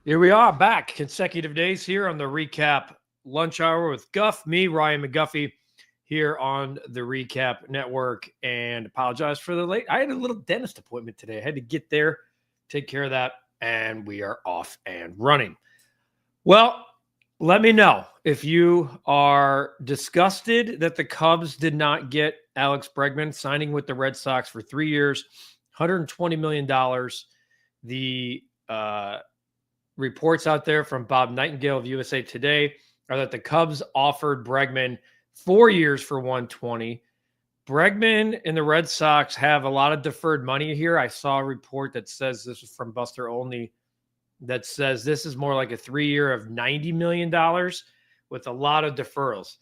Here we are back, consecutive days here on the REKAP Lunch Hour with Guff, me, Ryan McGuffey, here on the REKAP Network. And apologize for the late. I had a little dentist appointment today. I had to get there, take care of that, and we are off and running. Well, let me know if you are disgusted that the Cubs did not get Alex Bregman signing with the Red Sox for 3 years, $120 million. The reports out there from Bob Nightingale of USA Today are that the Cubs offered Bregman 4 years for $120. Bregman and the Red Sox have a lot of deferred money here. I saw a report that says, this is from Buster Olney, that says this is more like a 3 year of $90 million with a lot of deferrals.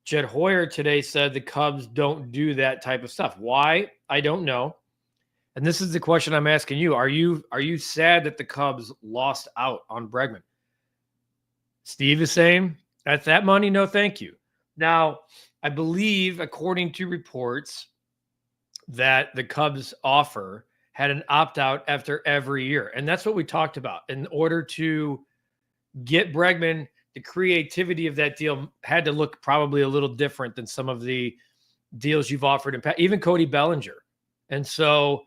Jed Hoyer today said the Cubs don't do that type of stuff. Why? I don't know. And this is the question I'm asking you. Are you sad that the Cubs lost out on Bregman? Steve is saying, at that money, no thank you. Now, I believe, according to reports, that the Cubs offer had an opt-out after every year. And that's what we talked about. In order to get Bregman, the creativity of that deal had to look probably a little different than some of the deals you've offered in past, even Cody Bellinger. And so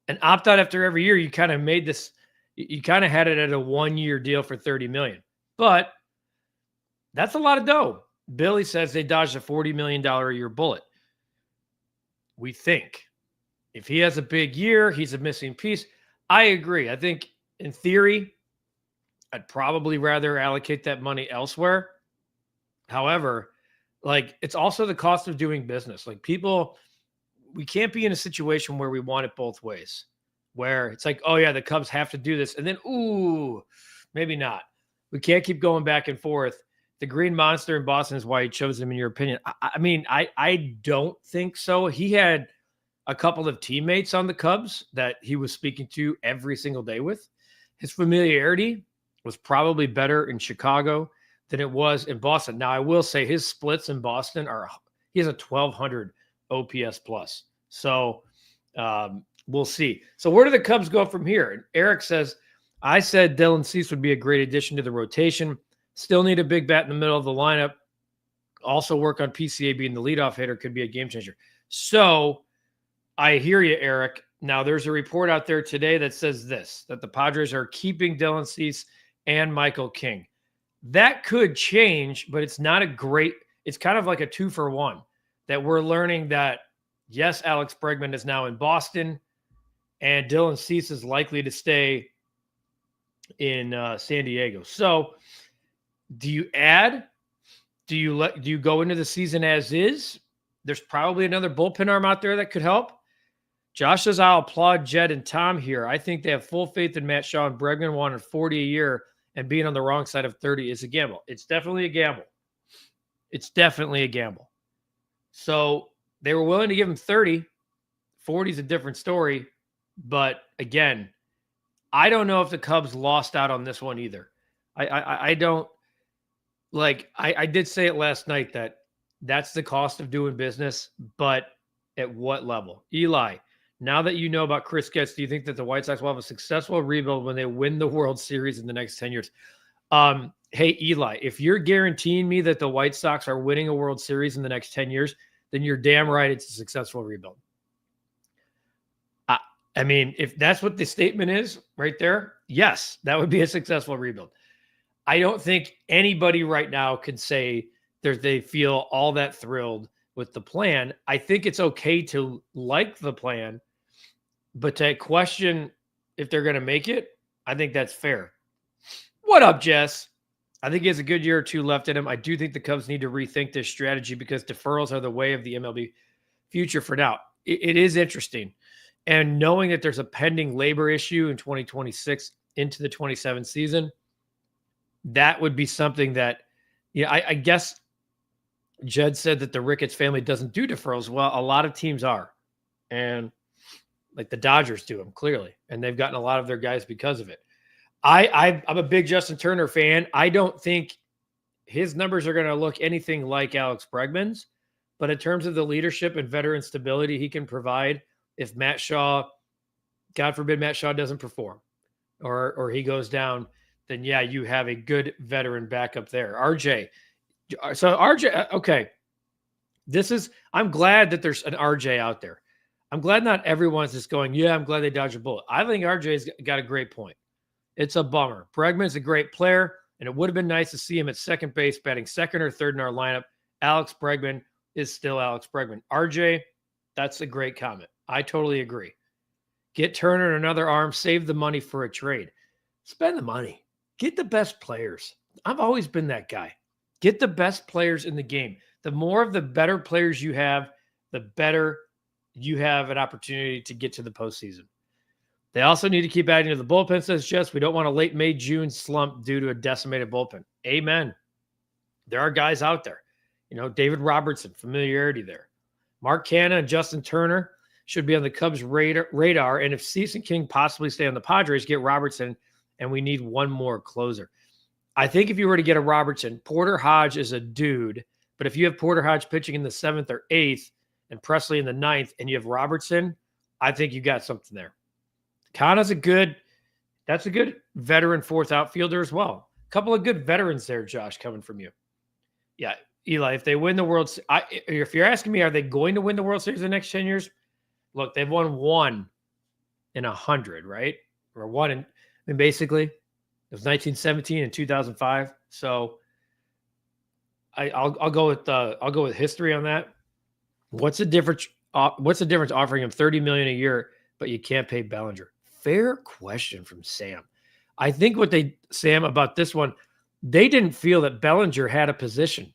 an opt-out after every year, you kind of made this, you kind of had it at a 1 year deal for $30 million. But that's a lot of dough. Billy says they dodged a $40 million a year bullet. We think if he has a big year, he's a missing piece. I agree. I think in theory, I'd probably rather allocate that money elsewhere. However, like, it's also the cost of doing business. Like, people, we can't be in a situation where we want it both ways, where it's like, oh yeah, the Cubs have to do this. And then, ooh, maybe not. We can't keep going back and forth. The Green Monster in Boston is why he chose him, in your opinion. I don't think so. He had a couple of teammates on the Cubs that he was speaking to every single day with. His familiarity was probably better in Chicago than it was in Boston. Now, I will say his splits in Boston he has a 1,200 OPS plus. So we'll see. So where do the Cubs go from here? And Eric says, I said Dylan Cease would be a great addition to the rotation. Still need a big bat in the middle of the lineup. Also work on PCA being the leadoff hitter, could be a game changer. So I hear you, Eric. Now, there's a report out there today that says this, that the Padres are keeping Dylan Cease and Michael King. That could change, but it's not a great, it's kind of like a 2-for-1 that we're learning that, yes, Alex Bregman is now in Boston and Dylan Cease is likely to stay in San Diego. So do you add? Do you go into the season as is? There's probably another bullpen arm out there that could help. Josh says, I'll applaud Jed and Tom here. I think they have full faith in Matt Shaw, and Bregman wanted 40 a year, and being on the wrong side of 30 is a gamble. It's definitely a gamble. It's definitely a gamble. So they were willing to give him 30. 40 is a different story. But again, I don't know if the Cubs lost out on this one either. I don't, like, I did say it last night that that's the cost of doing business, but at what level? Eli, now that you know about Chris Getz, do you think that the White Sox will have a successful rebuild when they win the World Series in the next 10 years? Hey, Eli, if you're guaranteeing me that the White Sox are winning a World Series in the next 10 years, then you're damn right it's a successful rebuild. I mean, if that's what the statement is right there, yes, that would be a successful rebuild. I don't think anybody right now can say they feel all that thrilled with the plan. I think it's okay to like the plan, but to question if they're going to make it, I think that's fair. What up, Jess? I think he has a good year or two left in him. I do think the Cubs need to rethink this strategy because deferrals are the way of the MLB future for now. It is interesting. And knowing that there's a pending labor issue in 2026 into the 27 season, that would be something that, I guess Jed said that the Ricketts family doesn't do deferrals. Well, a lot of teams are. And like the Dodgers do them, clearly. And they've gotten a lot of their guys because of it. I'm a big Justin Turner fan. I don't think his numbers are going to look anything like Alex Bregman's. But in terms of the leadership and veteran stability he can provide, if Matt Shaw, God forbid Matt Shaw doesn't perform or he goes down, then yeah, you have a good veteran backup there. RJ. So RJ, okay. I'm glad that there's an RJ out there. I'm glad not everyone's just going, yeah, I'm glad they dodged a bullet. I think RJ's got a great point. It's a bummer. Bregman's a great player, and it would have been nice to see him at second base, batting second or third in our lineup. Alex Bregman is still Alex Bregman. RJ, that's a great comment. I totally agree. Get Turner another arm, save the money for a trade. Spend the money. Get the best players. I've always been that guy. Get the best players in the game. The more of the better players you have, the better you have an opportunity to get to the postseason. They also need to keep adding to the bullpen, says Jess. We don't want a late May, June slump due to a decimated bullpen. Amen. There are guys out there. David Robertson, familiarity there. Mark Canha and Justin Turner should be on the Cubs' radar. And if Cease and King possibly stay on the Padres, get Robertson, and we need one more closer. I think if you were to get a Robertson, Porter Hodge is a dude. But if you have Porter Hodge pitching in the 7th or 8th and Presley in the 9th and you have Robertson, I think you got something there. Kana's that's a good veteran fourth outfielder as well. A couple of good veterans there, Josh, coming from you. Yeah, Eli, if they win the World Series, if you're asking me, are they going to win the World Series in the next 10 years? Look, they've won 1 in 100, right? Or 1 in, basically, it was 1917 and 2005. So I'll go with history on that. What's the difference? What's the difference offering him $30 million a year, but you can't pay Bellinger? Fair question from Sam. I think Sam, about this one, they didn't feel that Bellinger had a position.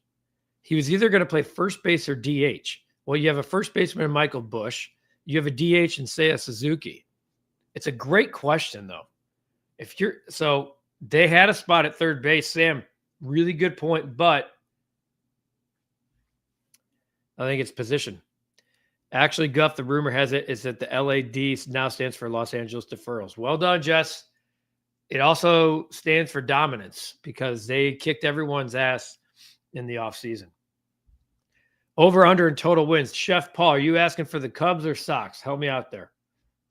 He was either going to play first base or DH. Well, you have a first baseman in Michael Busch. You have a DH in Seiya Suzuki. It's a great question, though. So they had a spot at third base. Sam, really good point, but I think it's position. Actually, Guff, the rumor has it is that the LAD now stands for Los Angeles Deferrals. Well done, Jess. It also stands for dominance because they kicked everyone's ass in the offseason. Over, under, in total wins. Chef Paul, are you asking for the Cubs or Sox? Help me out there.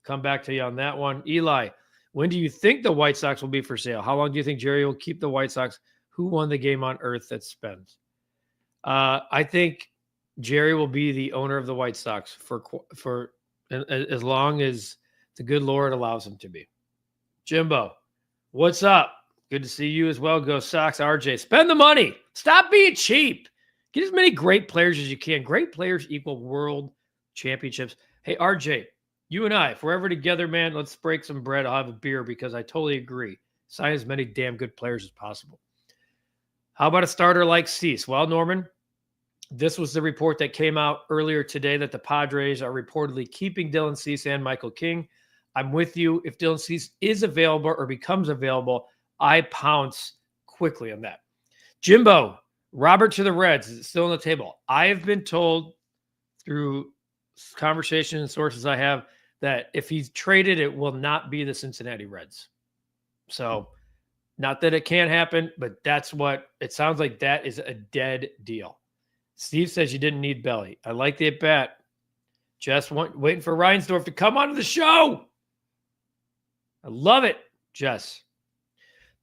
Come back to you on that one. Eli, when do you think the White Sox will be for sale? How long do you think Jerry will keep the White Sox? Who won the game on earth that spends? I think Jerry will be the owner of the White Sox for as long as the good Lord allows him to be. Jimbo, what's up? Good to see you as well. Go Sox. RJ, spend the money. Stop being cheap. Get as many great players as you can. Great players equal world championships. Hey, RJ, you and I, if we're ever together, man, let's break some bread. I'll have a beer because I totally agree. Sign as many damn good players as possible. How about a starter like Cease? Well, Norman, this was the report that came out earlier today that the Padres are reportedly keeping Dylan Cease and Michael King. I'm with you. If Dylan Cease is available or becomes available, I pounce quickly on that. Jimbo, Robert to the Reds. Is it still on the table? I have been told through conversations and sources I have that if he's traded, it will not be the Cincinnati Reds. So not that it can't happen, but that's what it sounds like. That is a dead deal. Steve says you didn't need Belly. I like the at-bat. Just waiting for Reinsdorf to come onto the show. I love it, Jess.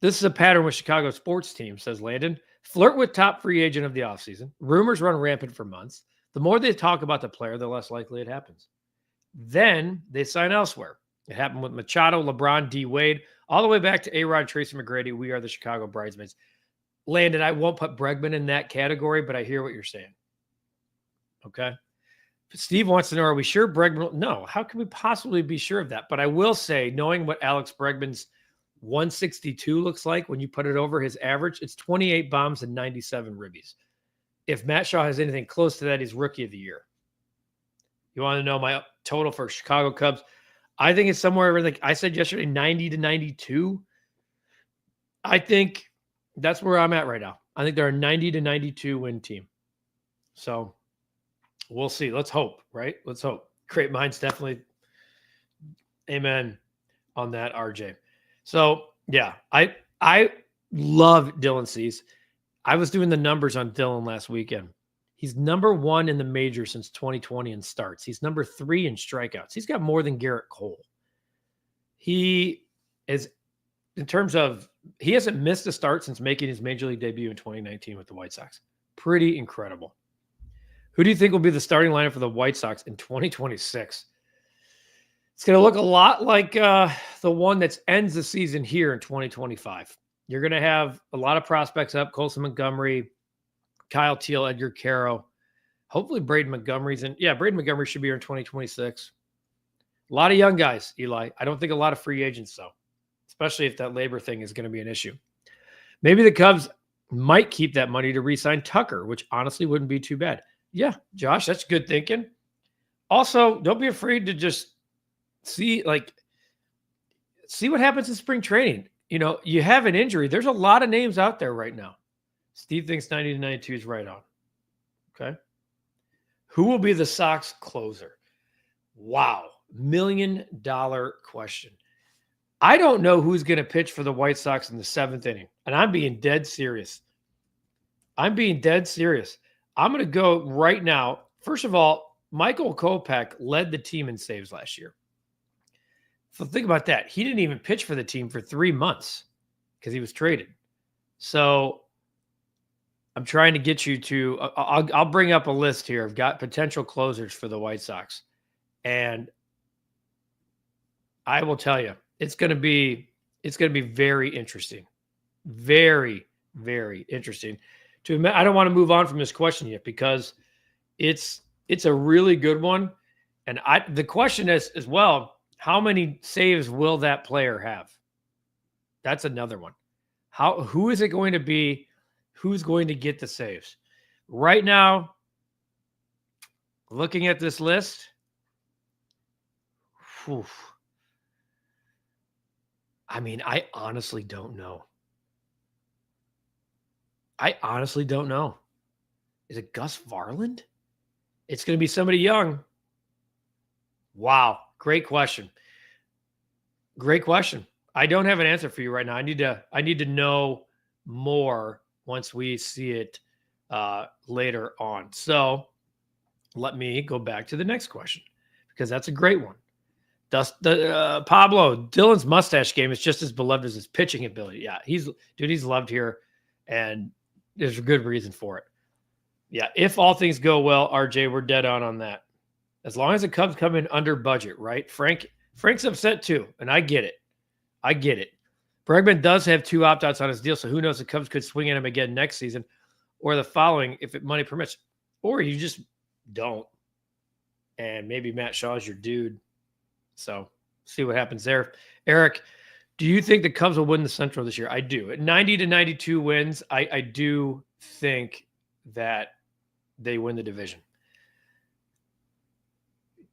This is a pattern with Chicago sports teams, says Landon. Flirt with top free agent of the offseason. Rumors run rampant for months. The more they talk about the player, the less likely it happens. Then they sign elsewhere. It happened with Machado, LeBron, D. Wade, all the way back to A-Rod, Tracy McGrady. We are the Chicago Bridesmaids. Landon, I won't put Bregman in that category, but I hear what you're saying. Okay. Steve wants to know, are we sure Bregman? No. How can we possibly be sure of that? But I will say, knowing what Alex Bregman's 162 looks like when you put it over his average, it's 28 bombs and 97 ribbies. If Matt Shaw has anything close to that, he's rookie of the year. You want to know my total for Chicago Cubs? I think it's somewhere like I said yesterday, 90 to 92. I think that's where I'm at right now. I think they're a 90 to 92 win team. So we'll see. Let's hope, right? Let's hope. Great minds, definitely. Amen on that, RJ. So, yeah, I love Dylan Cease. I was doing the numbers on Dylan last weekend. He's number 1 in the major since 2020 in starts. He's number 3 in strikeouts. He's got more than Garrett Cole. He is in terms of he hasn't missed a start since making his major league debut in 2019 with the White Sox. Pretty incredible. Who do you think will be the starting lineup for the White Sox in 2026? It's going to look a lot like the one that ends the season here in 2025. You're going to have a lot of prospects up: Colson Montgomery, Kyle Teal, Edgar Caro. Hopefully Braden Montgomery's in. Yeah, Braden Montgomery should be here in 2026. A lot of young guys, Eli. I don't think a lot of free agents, though, especially if that labor thing is going to be an issue. Maybe the Cubs might keep that money to re-sign Tucker, which honestly wouldn't be too bad. Yeah, Josh, that's good thinking. Also, don't be afraid to just see what happens in spring training. You have an injury. There's a lot of names out there right now. Steve thinks 90 to 92 is right on. Okay. Who will be the Sox closer? Wow. $1 million question. I don't know who's going to pitch for the White Sox in the 7th inning. And I'm being dead serious. I'm going to go right now. First of all, Michael Kopech led the team in saves last year. So think about that. He didn't even pitch for the team for 3 months because he was traded. So I'm trying to get you to I'll bring up a list here. I've got potential closers for the White Sox. And I will tell you, it's going to be very interesting. Very, very interesting. I don't want to move on from this question yet because it's a really good one. And the question is as well, how many saves will that player have? That's another one. Who is it going to be? Who's going to get the saves? Right now, looking at this list, I honestly don't know. Is it Gus Varland? It's going to be somebody young. Wow. Great question. I don't have an answer for you right now. I need to know more once we see it later on. So let me go back to the next question because that's a great one. Pablo, Dylan's mustache game is just as beloved as his pitching ability. Yeah, he's loved here, and there's a good reason for it. Yeah, if all things go well, RJ, we're dead on that. As long as the Cubs come in under budget, right? Frank's upset too, and I get it. Bregman does have 2 opt-outs on his deal, so who knows? The Cubs could swing at him again next season or the following if money permits. Or you just don't. And maybe Matt Shaw's your dude. So see what happens there. Eric, do you think the Cubs will win the Central this year? I do. At 90 to 92 wins, I do think that they win the division.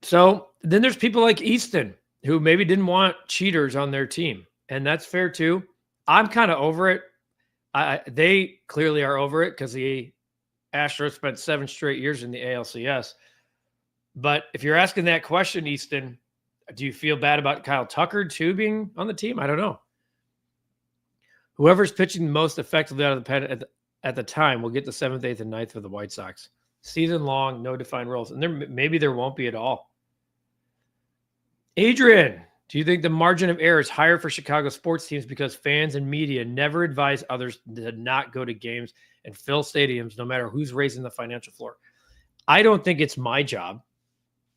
So then there's people like Easton who maybe didn't want cheaters on their team. And that's fair too. I'm kind of over it. They clearly are over it because the Astros spent 7 straight years in the ALCS. But if you're asking that question, Easton, do you feel bad about Kyle Tucker too being on the team? I don't know. Whoever's pitching the most effectively out of the pen at the time will get the 7th, 8th, and 9th for the White Sox. Season long, no defined roles. And maybe there won't be at all. Adrian, do you think the margin of error is higher for Chicago sports teams because fans and media never advise others to not go to games and fill stadiums no matter who's raising the financial floor? I don't think it's my job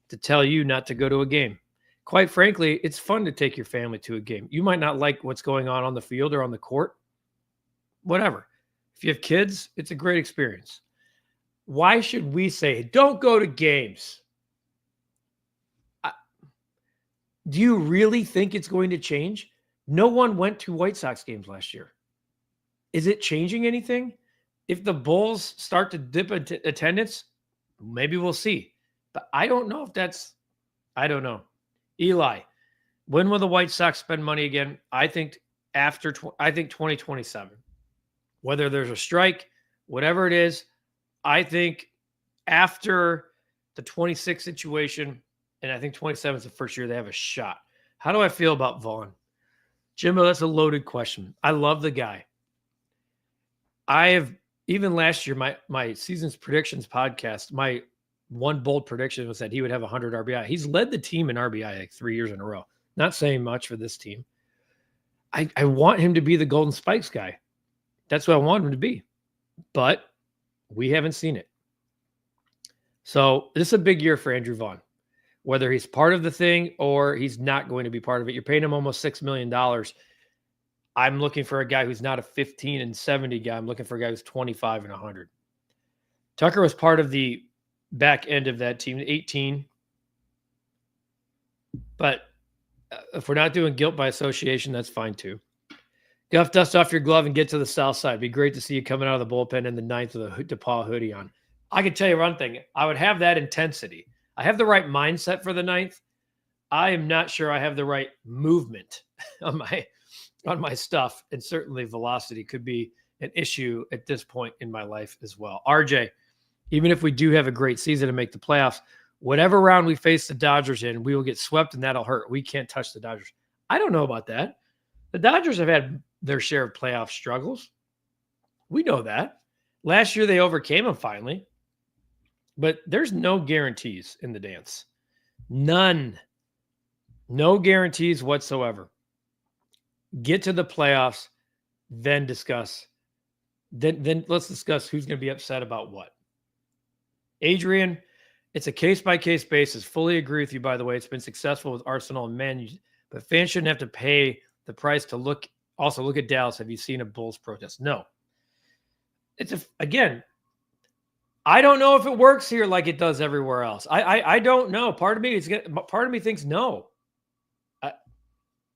to tell you not to go to a game. Quite frankly, it's fun to take your family to a game. You might not like what's going on the field or on the court. Whatever. If you have kids, it's a great experience. Why should we say, don't go to games? Do you really think it's going to change? No one went to White Sox games last year. Is it changing anything? If the Bulls start to dip attendance, maybe we'll see. But I don't know if I don't know. Eli, when will the White Sox spend money again? I think 2027. Whether there's a strike, whatever it is, I think after the 26 situation, and I think 27 is the first year they have a shot. How do I feel about Vaughn? Jimbo, that's a loaded question. I love the guy. I have, even last year, my season's predictions podcast, my one bold prediction was that he would have 100 RBI. He's led the team in RBI like 3 years in a row. Not saying much for this team. I want him to be the Golden Spikes guy. That's what I want him to be. But we haven't seen it. So this is a big year for Andrew Vaughn. Whether he's part of the thing or he's not going to be part of it. You're paying him almost $6 million. I'm looking for a guy who's not a 15 and 70 guy. I'm looking for a guy who's 25 and 100. Tucker was part of the back end of that team, 18. But if we're not doing guilt by association, that's fine too. Guff, dust off your glove and get to the south side. It'd be great to see you coming out of the bullpen in the ninth with a DePaul hoodie on. I can tell you one thing. I would have that intensity. I have the right mindset for the ninth. I am not sure I have the right movement on my stuff, and certainly velocity could be an issue at this point in my life as well. RJ, even if we do have a great season and make the playoffs, whatever round we face the Dodgers in, we will get swept and that'll hurt. We can't touch the Dodgers. I don't know about that. The Dodgers have had their share of playoff struggles. We know that. Last year they overcame them finally. But there's no guarantees in the dance. None. No guarantees whatsoever. Get to the playoffs, then discuss. Then let's discuss who's going to be upset about what. Adrian, it's a case-by-case basis. Fully agree with you, by the way. It's been successful with Arsenal and men, but fans shouldn't have to pay the price to look at Dallas. Have you seen a Bulls protest? No. Again, I don't know if it works here like it does everywhere else. I don't know. Part of me thinks no.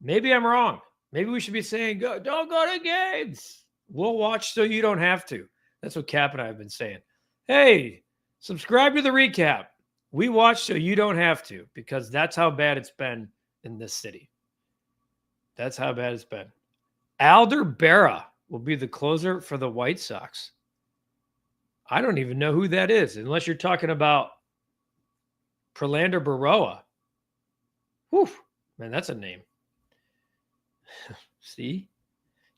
Maybe I'm wrong. Maybe we should be saying, don't go to games. We'll watch so you don't have to. That's what Cap and I have been saying. Hey, subscribe to the recap. We watch so you don't have to, because that's how bad it's been in this city. That's how bad it's been. Alder will be the closer for the White Sox. I don't even know who that is, unless you're talking about Prelander Baroa. Whew, man, that's a name. See?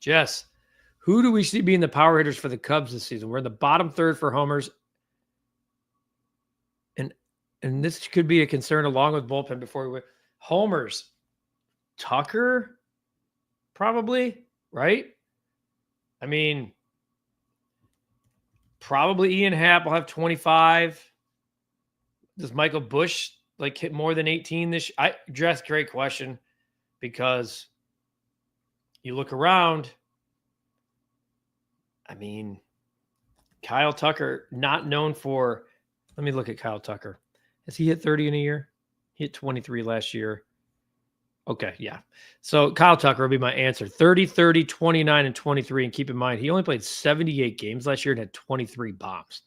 Jess, who do we see being the power hitters for the Cubs this season? We're in the bottom third for homers. And this could be a concern along with bullpen before we win. Homers. Tucker? Probably, right? I mean, probably Ian Happ will have 25. Does Michael Busch hit more than 18 this year? Jess, great question, because you look around. I mean, Kyle Tucker, not known for. Let me look at Kyle Tucker. Has he hit 30 in a year? He hit 23 last year. Okay, yeah. So Kyle Tucker will be my answer. 30, 30, 29, and 23. And keep in mind, he only played 78 games last year and had 23 bombs.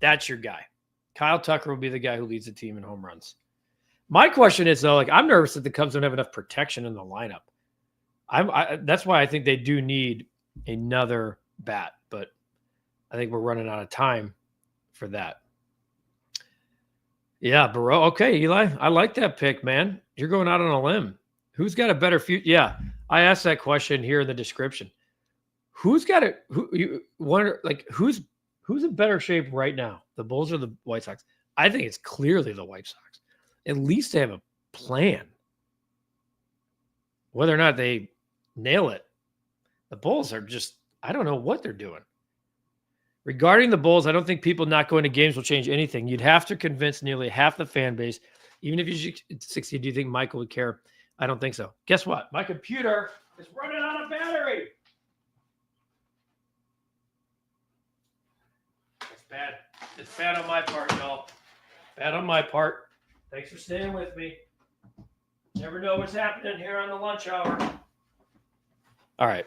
That's your guy. Kyle Tucker will be the guy who leads the team in home runs. My question is, though, I'm nervous that the Cubs don't have enough protection in the lineup. That's why I think they do need another bat, but I think we're running out of time for that. Yeah, Barreau. Okay, Eli, I like that pick, man. You're going out on a limb. Who's got a better future? Yeah, I asked that question here in the description. Who's got it? Who's in better shape right now? The Bulls or the White Sox? I think it's clearly the White Sox. At least they have a plan. Whether or not they nail it, the Bulls are just, I don't know what they're doing. Regarding the Bulls, I don't think people not going to games will change anything. You'd have to convince nearly half the fan base. Even if you succeed, do you think Michael would care? I don't think so. Guess what? My computer is running out of battery. It's bad. It's bad on my part, y'all. Bad on my part. Thanks for staying with me. Never know what's happening here on the lunch hour. All right.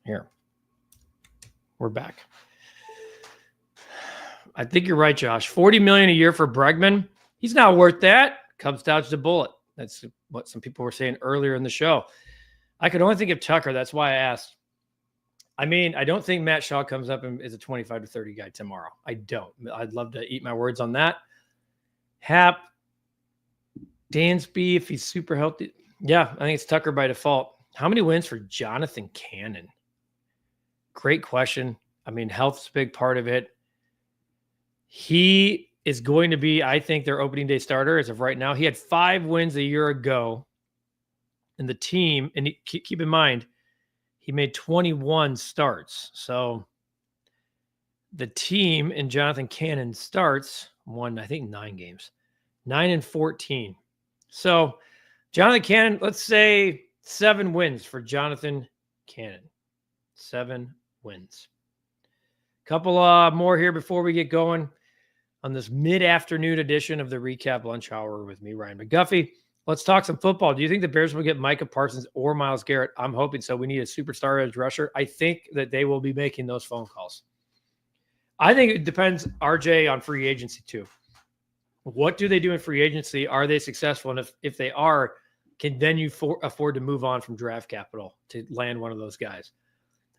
Here. We're back. I think you're right, Josh. $40 million a year for Bregman. He's not worth that. Cubs dodged a bullet. That's what some people were saying earlier in the show. I could only think of Tucker. That's why I asked. I mean, I don't think Matt Shaw comes up and is a 25 to 30 guy tomorrow. I don't. I'd love to eat my words on that. Hap, Dansby, if he's super healthy. Yeah, I think it's Tucker by default. How many wins for Jonathan Cannon? Great question. I mean, health's a big part of it. He is going to be, I think, their opening day starter as of right now. He had 5 wins a year ago. and the team, and keep in mind, he made 21 starts. So the team and Jonathan Cannon starts won, I think, 9 games, 9-14. So Jonathan Cannon, let's say 7 wins for Jonathan Cannon. 7 wins. Couple more here before we get going on this mid-afternoon edition of the Recap Lunch Hour with me, Ryan McGuffey. Let's talk some football. Do you think the Bears will get Micah Parsons or Myles Garrett? I'm hoping so. We need a superstar edge rusher. I think that they will be making those phone calls. I think it depends, RJ, on free agency too. What do they do in free agency? Are they successful? And if they are, can then you afford to move on from draft capital to land one of those guys?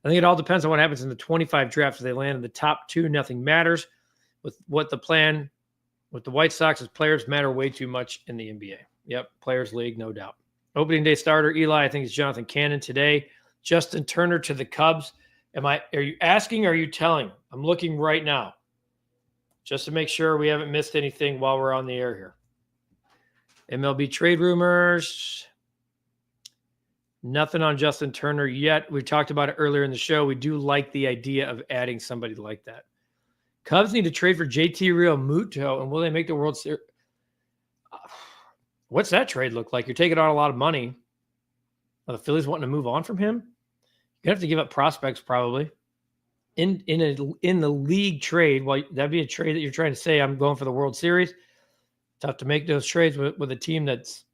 I think it all depends on what happens in the 25 drafts. If they land in the top 2, nothing matters. With what the plan with the White Sox is, players matter way too much in the NBA. Yep, Players League, no doubt. Opening day starter, Eli, I think it's Jonathan Cannon today. Justin Turner to the Cubs. Are you asking or are you telling? I'm looking right now just to make sure we haven't missed anything while we're on the air here. MLB trade rumors. Nothing on Justin Turner yet. We talked about it earlier in the show. We do like the idea of adding somebody like that. Cubs need to trade for JT Realmuto, and will they make the World Series? What's that trade look like? You're taking on a lot of money. Are the Phillies wanting to move on from him? You have to give up prospects probably. In the league trade, well, that'd be a trade that you're trying to say, I'm going for the World Series. Tough to make those trades with a team that's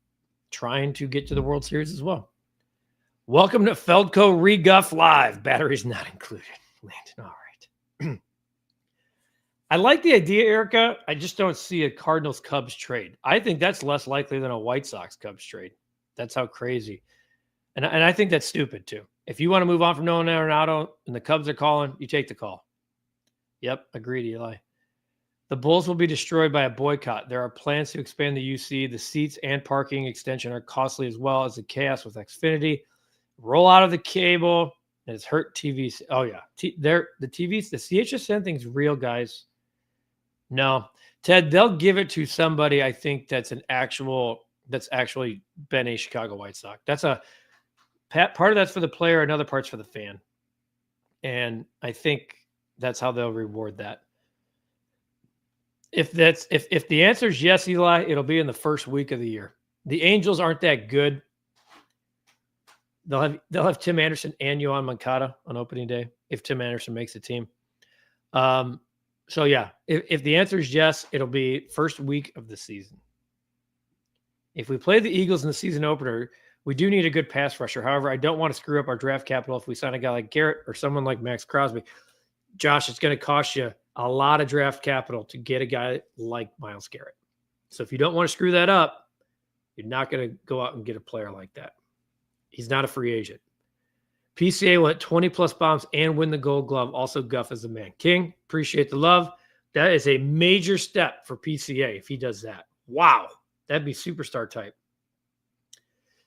trying to get to the World Series as well. Welcome to Feldco ReGuff Live. Batteries not included. Landon, all right. I like the idea, Erica. I just don't see a Cardinals-Cubs trade. I think that's less likely than a White Sox-Cubs trade. That's how crazy. And I think that's stupid, too. If you want to move on from Nolan Arenado and the Cubs are calling, you take the call. Yep, agreed, Eli. The Bulls will be destroyed by a boycott. There are plans to expand the UC. The seats and parking extension are costly as well as the chaos with Xfinity. Roll out of the cable. And it's hurt TVs. Oh, yeah. The TVs, the CHSN thing's real, guys. No. Ted, they'll give it to somebody, I think, that's actually been a Chicago White Sox. That's a part of that's for the player, another part's for the fan. And I think that's how they'll reward that. If the answer is yes, Eli, it'll be in the first week of the year. The Angels aren't that good. They'll have Tim Anderson and Yohan Moncada on opening day if Tim Anderson makes the team. So yeah, if the answer is yes, it'll be first week of the season. If we play the Eagles in the season opener, we do need a good pass rusher. However, I don't want to screw up our draft capital if we sign a guy like Garrett or someone like Max Crosby. Josh, it's going to cost you a lot of draft capital to get a guy like Myles Garrett. So if you don't want to screw that up, you're not going to go out and get a player like that. He's not a free agent. PCA will hit 20-plus bombs and win the Gold Glove. Also, Guff is the man. King, appreciate the love. That is a major step for PCA if he does that. Wow. That'd be superstar type.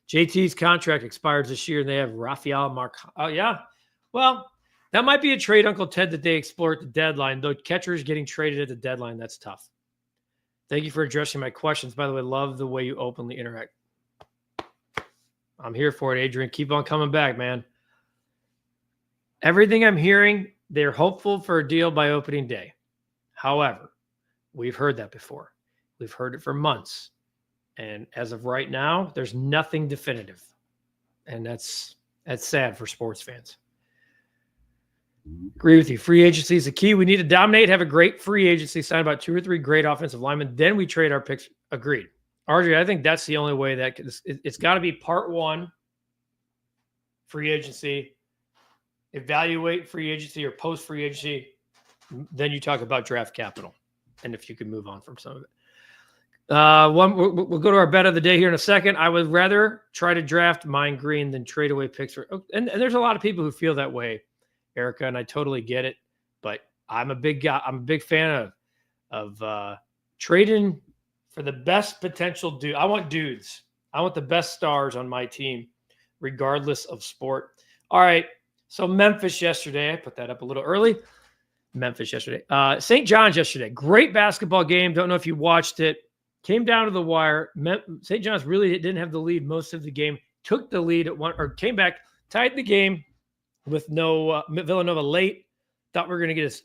JT's contract expires this year, and they have Rafael Marquez. Oh, yeah. Well, that might be a trade, Uncle Ted, that they explore at the deadline. Though catchers getting traded at the deadline, that's tough. Thank you for addressing my questions. By the way, love the way you openly interact. I'm here for it, Adrian. Keep on coming back, man. Everything I'm hearing, they're hopeful for a deal by opening day. However, we've heard that before. We've heard it for months. And as of right now, there's nothing definitive. And that's sad for sports fans. Agree with you. Free agency is the key. We need to dominate, have a great free agency, sign about 2 or 3 great offensive linemen. Then we trade our picks. Agreed. RJ, I think that's the only way that it's got to be part 1, free agency, evaluate free agency or post free agency. Then you talk about draft capital and if you can move on from some of it. We'll go to our bet of the day here in a second. I would rather try to draft mine green than trade away picks. And there's a lot of people who feel that way, Erica, and I totally get it. But I'm a big guy. I'm a big fan of trading for the best potential dude. I want dudes. I want the best stars on my team, regardless of sport. All right. So Memphis yesterday, I put that up a little early. Memphis yesterday. St. John's yesterday. Great basketball game. Don't know if you watched it. Came down to the wire. St. John's really didn't have the lead most of the game. took the lead at one, or came back, tied the game with no Villanova late. Thought we were going to get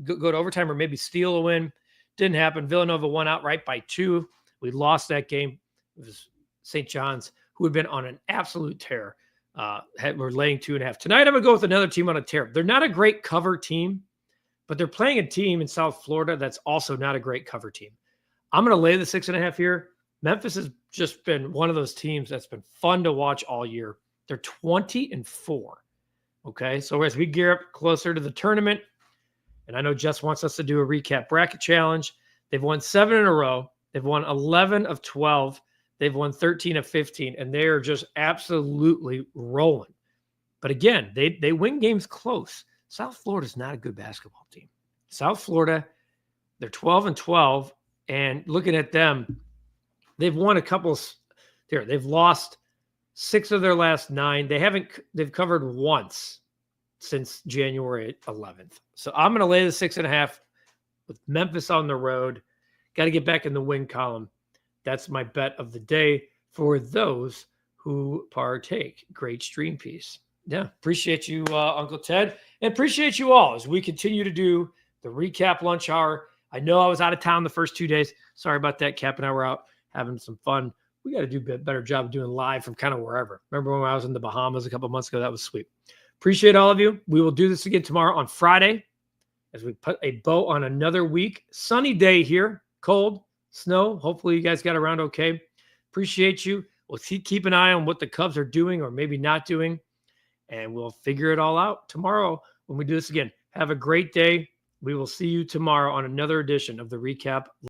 go to overtime or maybe steal a win. Didn't happen. Villanova won outright by 2. We lost that game. It was St. John's, who had been on an absolute tear. We're laying 2.5. Tonight, I'm going to go with another team on a tear. They're not a great cover team, but they're playing a team in South Florida that's also not a great cover team. I'm going to lay the 6.5 here. Memphis has just been one of those teams that's been fun to watch all year. They're 20-4. Okay, so as we gear up closer to the tournament, and I know Jess wants us to do a recap bracket challenge. They've won 7 in a row. They've won 11 of 12. They've won 13 of 15, and they are just absolutely rolling. But again, they win games close. South Florida is not a good basketball team. South Florida, they're 12-12, and looking at them, they've won a couple here. They've lost 6 of their last 9. They've covered once since January 11th. So I'm going to lay the 6.5 with Memphis on the road. Got to get back in the win column. That's my bet of the day for those who partake. Great stream piece. Yeah, appreciate you, Uncle Ted, and appreciate you all as we continue to do the recap lunch hour. I know I was out of town the first 2 days. Sorry about that. Cap and I were out having some fun. We got to do a better job of doing live from kind of wherever. Remember when I was in the Bahamas a couple months ago? That was sweet. Appreciate all of you. We will do this again tomorrow on Friday as we put a bow on another week. Sunny day here, cold, snow. Hopefully you guys got around okay. Appreciate you. We'll keep an eye on what the Cubs are doing or maybe not doing, and we'll figure it all out tomorrow when we do this again. Have a great day. We will see you tomorrow on another edition of the Recap